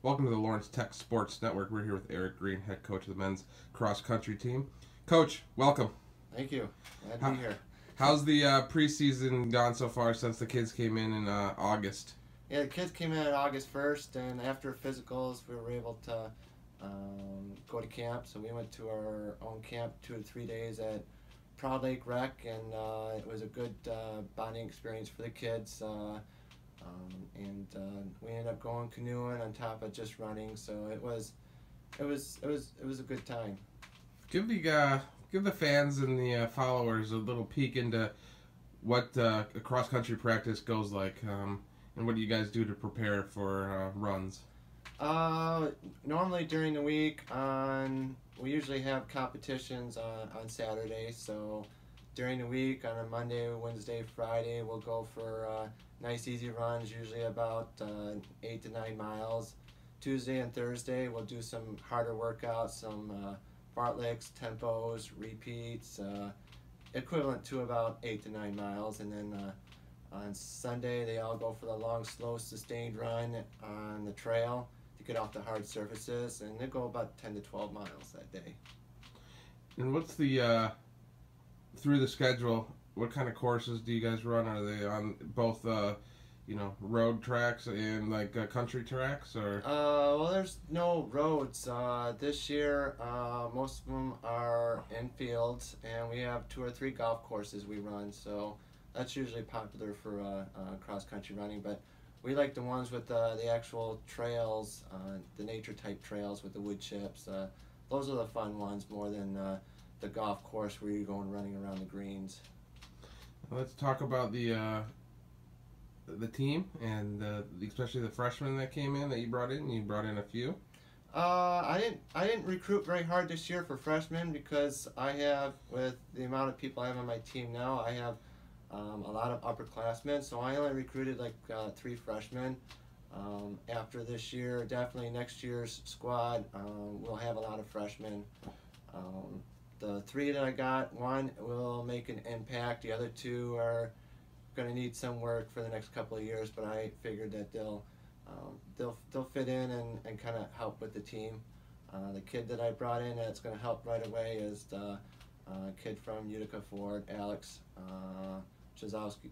Welcome to the Lawrence Tech Sports Network. We're here with Eric Green, head coach of the men's cross country team. Coach, welcome. Thank you. Glad to be here. How's the preseason gone so far since the kids came in August? Yeah, the kids came in on August 1st, and after physicals, we were able to go to camp. So we went to our own camp 2 to 3 days at Proud Lake Rec, and it was a good bonding experience for the kids. We ended up going canoeing on top of just running, so it was a good time. Give the fans and the followers a little peek into what a cross country practice goes like, and what do you guys do to prepare for runs? Normally during the week, we usually have competitions on Saturday. So during the week, on a Monday, Wednesday, Friday, we'll go for nice easy runs, usually about 8 to 9 miles. Tuesday and Thursday, we'll do some harder workouts, some fartleks, tempos, repeats, equivalent to about 8 to 9 miles. And then on Sunday, they all go for the long, slow, sustained run on the trail to get off the hard surfaces, and they go about 10 to 12 miles that day. And what's the through the schedule? What kind of courses do you guys run? Are they on both road tracks and country tracks, or? Well, there's no roads this year. Most of them are in fields, and we have 2 or 3 golf courses we run. So that's usually popular for cross country running. But we like the ones with the actual trails, the nature type trails with the wood chips. Those are the fun ones more than the golf course where you're going running around the greens. Let's talk about the team and especially the freshmen that came in that you brought in. You brought in a few. I didn't recruit very hard this year for freshmen because I have, with the amount of people I have on my team now, I have a lot of upperclassmen. So I only recruited 3 freshmen. After this year, definitely next year's squad, we'll have a lot of freshmen. The 3 that I got, 1 will make an impact. The other 2 are going to need some work for the next couple of years, but I figured that they'll fit in and kind of help with the team. The kid that I brought in that's going to help right away is the kid from Utica Ford, Alex Chazowski.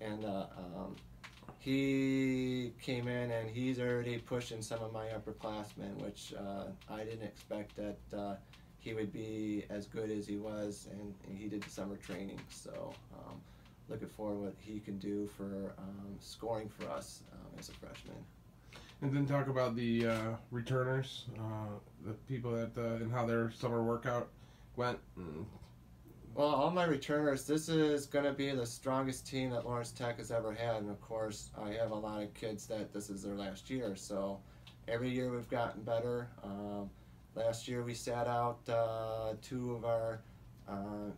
And he came in and he's already pushing some of my upperclassmen, which I didn't expect that he would be as good as he was, and he did the summer training. So looking forward to what he can do for scoring for us as a freshman. And then talk about the returners, the people that and how their summer workout went. Well, all my returners, this is going to be the strongest team that Lawrence Tech has ever had. And, of course, I have a lot of kids that this is their last year. So every year we've gotten better. Last year we sat out 2 of our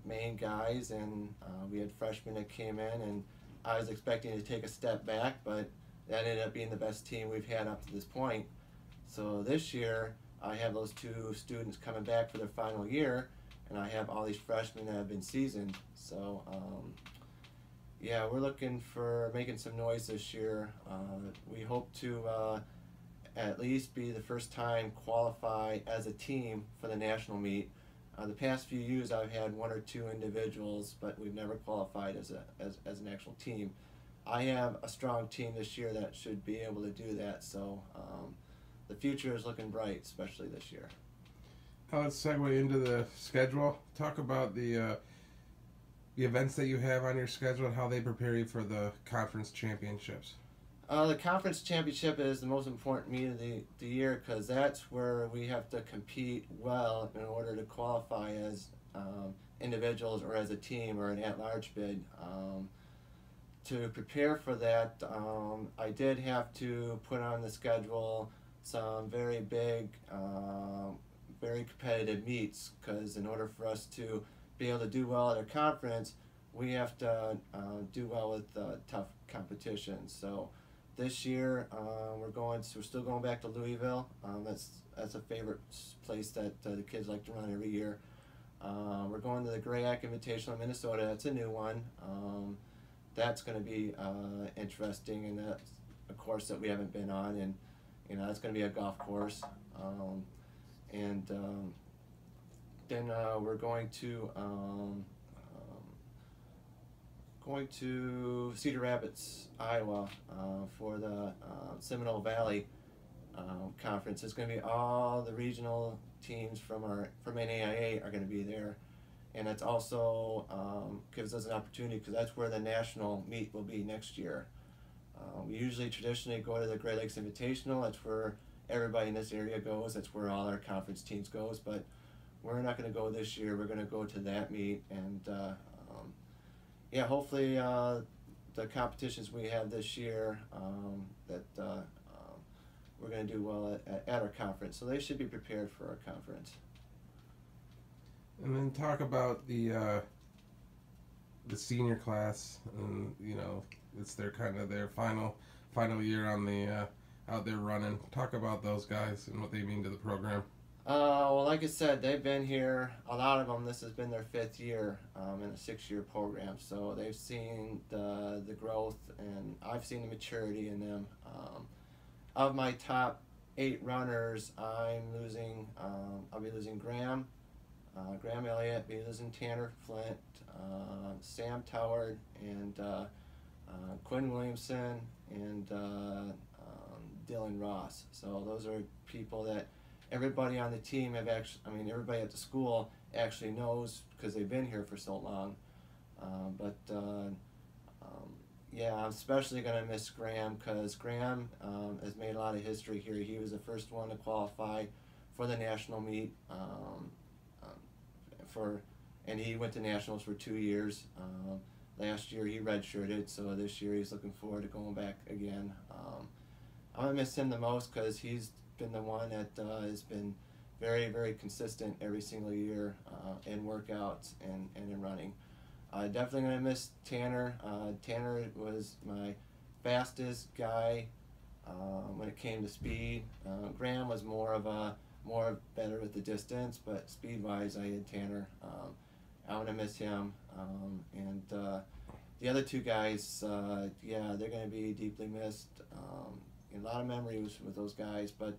main guys, and we had freshmen that came in. And I was expecting to take a step back, but that ended up being the best team we've had up to this point. So this year I have those 2 students coming back for their final year, and I have all these freshmen that have been seasoned. So, yeah, we're looking for making some noise this year. We hope to at least be the first time qualify as a team for the national meet. The past few years I've had 1 or 2 individuals, but we've never qualified as an actual team. I have a strong team this year that should be able to do that. So the future is looking bright, especially this year. Let's segue into the schedule. Talk about the events that you have on your schedule and how they prepare you for the conference championships. The conference championship is the most important meet of the year because that's where we have to compete well in order to qualify as individuals or as a team or an at-large bid. To prepare for that, I did have to put on the schedule some very big, very competitive meets, because in order for us to be able to do well at our conference, we have to do well with tough competition. So this year we're still going back to Louisville. That's a favorite place that the kids like to run every year. We're going to the GRAAC Invitational in Minnesota. That's a new one. That's going to be interesting, and a course that we haven't been on, and that's going to be a golf course. And then we're going to Cedar Rapids, Iowa, for the Seminole Valley conference. It's going to be all the regional teams from NAIA are going to be there, and it's also gives us an opportunity because that's where the national meet will be next year. We usually traditionally go to the Great Lakes Invitational. That's where everybody in this area goes. That's where all our conference teams goes. But we're not going to go this year. We're going to go to that meet, and yeah, hopefully the competitions we have this year that we're going to do well at our conference. So they should be prepared for our conference. And then talk about the senior class, and it's their final year on the out there running. Talk about those guys and what they mean to the program. Well, like I said, they've been here. A lot of them. This has been their 5th year in a 6-year program. So they've seen the growth, and I've seen the maturity in them. Of my top 8 runners, I'll be losing Graham Elliott, be losing Tanner Flint, Sam Toward, and Quinn Williamson, and Dylan Ross. So those are people that everybody on the team everybody at the school actually knows because they've been here for so long. Yeah, I'm especially going to miss Graham because Graham has made a lot of history here. He was the first one to qualify for the national meet, and he went to nationals for 2 years. Last year he redshirted, so this year he's looking forward to going back again. I'm going to miss him the most because he's been the one that has been very, very consistent every single year in workouts and in running. Definitely going to miss Tanner. Tanner was my fastest guy when it came to speed. Graham was more better with the distance, but speed-wise, I had Tanner. I'm going to miss him. And the other 2 guys, yeah, they're going to be deeply missed. A lot of memories with those guys, but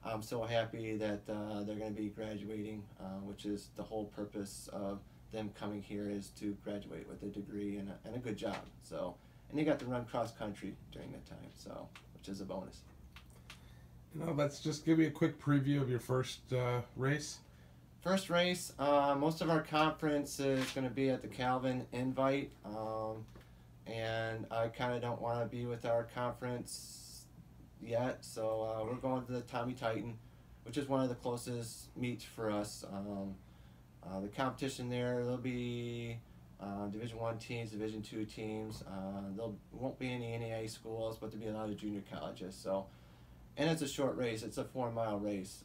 I'm so happy that they're going to be graduating, which is the whole purpose of them coming here, is to graduate with a degree and a good job. So, and they got to run cross country during that time, so which is a bonus. Let's just give you a quick preview of your first race. First race, most of our conference is going to be at the Calvin Invite, and I kind of don't want to be with our conference yet, so we're going to the Tommy Titan, which is one of the closest meets for us. The competition there, there'll be Division I teams, Division II teams. There won't be any NAIA schools, but there'll be a lot of junior colleges. So, and it's a short race. It's a 4-mile race.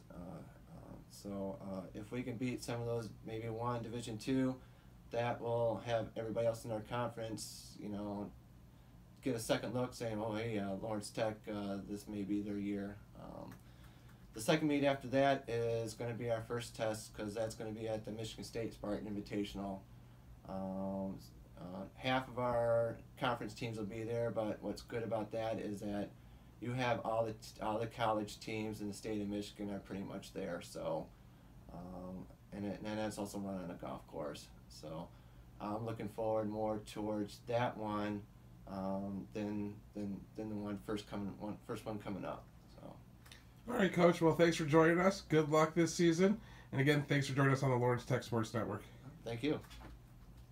So if we can beat some of those, maybe one Division II, that will have everybody else in our conference, get a second look, saying, "Oh, hey, Lawrence Tech, this may be their year." The second meet after that is going to be our first test because that's going to be at the Michigan State Spartan Invitational. Half of our conference teams will be there, but what's good about that is that you have all the college teams in the state of Michigan are pretty much there. So, and that's also run on a golf course. So, I'm looking forward more towards that one than the first one coming up. All right, Coach. Well, thanks for joining us. Good luck this season. And again, thanks for joining us on the Lawrence Tech Sports Network. Thank you.